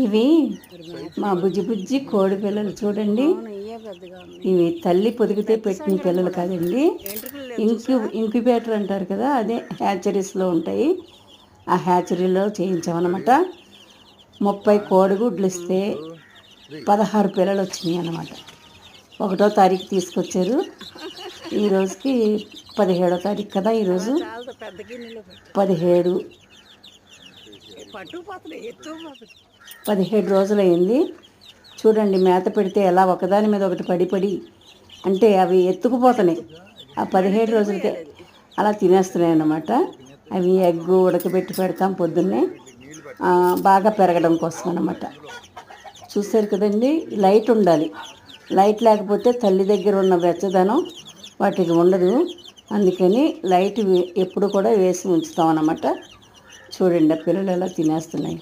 ఇవి మా బుజ్జి బుజ్జి కోడి పిల్లలు చూడండి. ఇవి తల్లి పొదిగితే పెట్టిన పిల్లలు కాదండి. ఇంక్యుబేటర్ అంటారు కదా, అదే హ్యాచరీస్లో ఉంటాయి. ఆ హ్యాచరీలో చేయించామన్నమాట. 30 కోడిగుడ్లు ఇస్తే 16 పిల్లలు వచ్చినాయి అన్నమాట. 1వ తారీఖు తీసుకొచ్చారు. ఈ రోజుకి 17వ తారీఖు కదా. ఈరోజు 17 రోజులైంది. చూడండి, మేత పెడితే ఎలా ఒకదాని మీద ఒకటి పడి అంటే అవి ఎత్తుకుపోతున్నాయి. ఆ 17 రోజులకే అలా తినేస్తున్నాయి అన్నమాట. అవి ఎగ్గు ఉడకబెట్టి పెడతాం పొద్దున్నే, బాగా పెరగడం కోసం అన్నమాట. చూసారు కదండి, లైట్ ఉండాలి. లైట్ లేకపోతే తల్లి దగ్గర ఉన్న వెచ్చదనం వాటికి ఉండదు. అందుకని లైట్ ఎప్పుడు కూడా వేసి ఉంచుతాం అన్నమాట. చూడండి, ఆ పిల్లలు ఎలా తినేస్తున్నాయి.